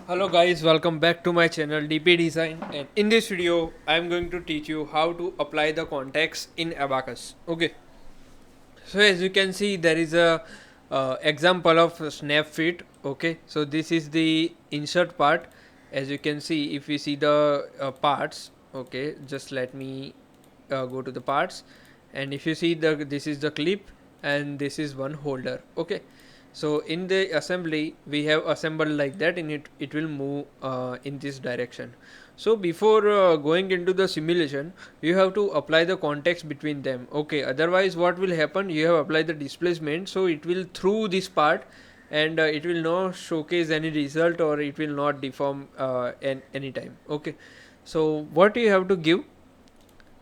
Hello guys, welcome back to my channel DP Design, and in this video I am going to teach you how to apply the context in Abaqus. Okay, so as you can see there is a example of snap fit. Okay, so this is the insert part. As you can see, if we see the parts, okay, just let me go to the parts, and if you see this is the clip and this is one holder. Okay, so in the assembly we have assembled like that, and it will move in this direction. So before going into the simulation, you have to apply the context between them. Okay, otherwise what will happen, you have applied the displacement, so it will through this part, and it will not showcase any result, or it will not deform any time. Okay, so what you have to give,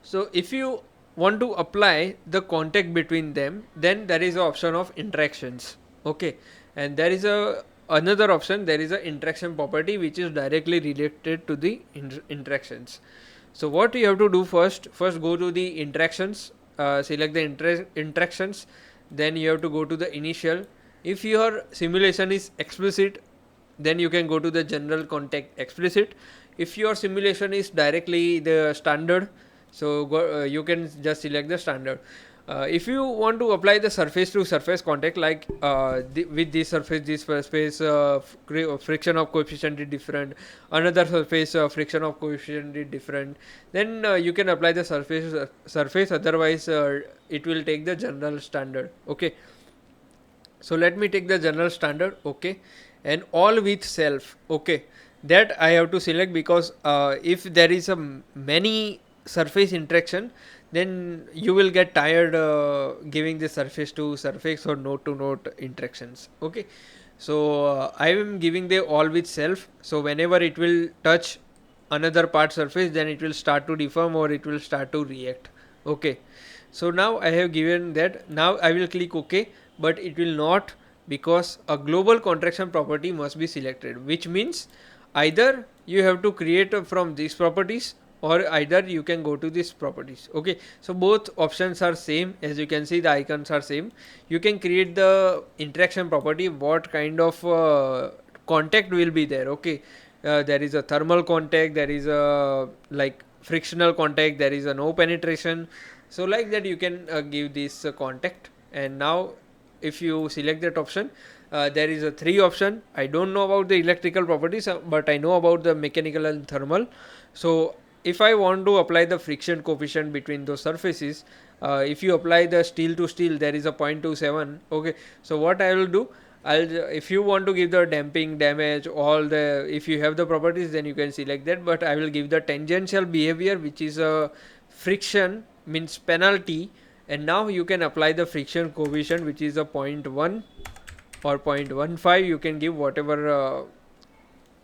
so if you want to apply the contact between them, then there is an option of interactions. Okay, and there is a another option, there is a interaction property which is directly related to the interactions. So what you have to do, first go to the interactions, select the interactions, then you have to go to the initial. If your simulation is explicit, then you can go to the general contact explicit. If your simulation is directly the standard, so you can just select the standard. If you want to apply the surface to surface contact, like with this surface friction of coefficient is different, another surface friction of coefficient is different, then you can apply the surface, otherwise it will take the general standard. Okay, so let me take the general standard. Okay, and all with self. Okay, that I have to select, because if there is a many surface interaction, then you will get tired giving the surface to surface or node to node interactions. Okay, so I am giving the all with self, so whenever it will touch another part surface, then it will start to deform or it will start to react. Okay, so now I have given that. Now I will click OK, but it will not, because a global contraction property must be selected, which means either you have to create from these properties, or either you can go to these properties. Okay, so both options are same. As you can see, the icons are same. You can create the interaction property, what kind of contact will be there. Okay, there is a thermal contact, there is a like frictional contact, there is a no penetration. So like that you can give this contact. And now if you select that option, there is a three option. I don't know about the electrical properties, but I know about the mechanical and thermal. So if I want to apply the friction coefficient between those surfaces, if you apply the steel to steel, there is a 0.27. Okay, so what I will do, if you want to give the damping, damage, all the, if you have the properties, then you can select that, but I will give the tangential behavior, which is a friction means penalty. And now you can apply the friction coefficient, which is a 0.1 or 0.15. You can give whatever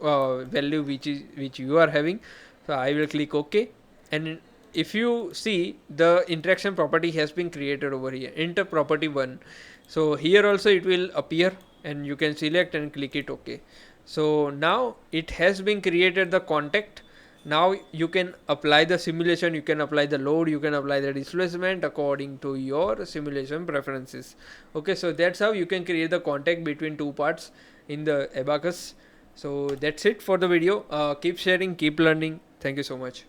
value which you are having. So I will click OK, and if you see, the interaction property has been created over here, inter property 1. So here also it will appear, and you can select and click it OK. So now it has been created the contact. Now you can apply the simulation, you can apply the load, you can apply the displacement according to your simulation preferences. Okay, so that's how you can create the contact between two parts in the Abaqus. So that's it for the video. Keep sharing, keep learning. Thank you so much.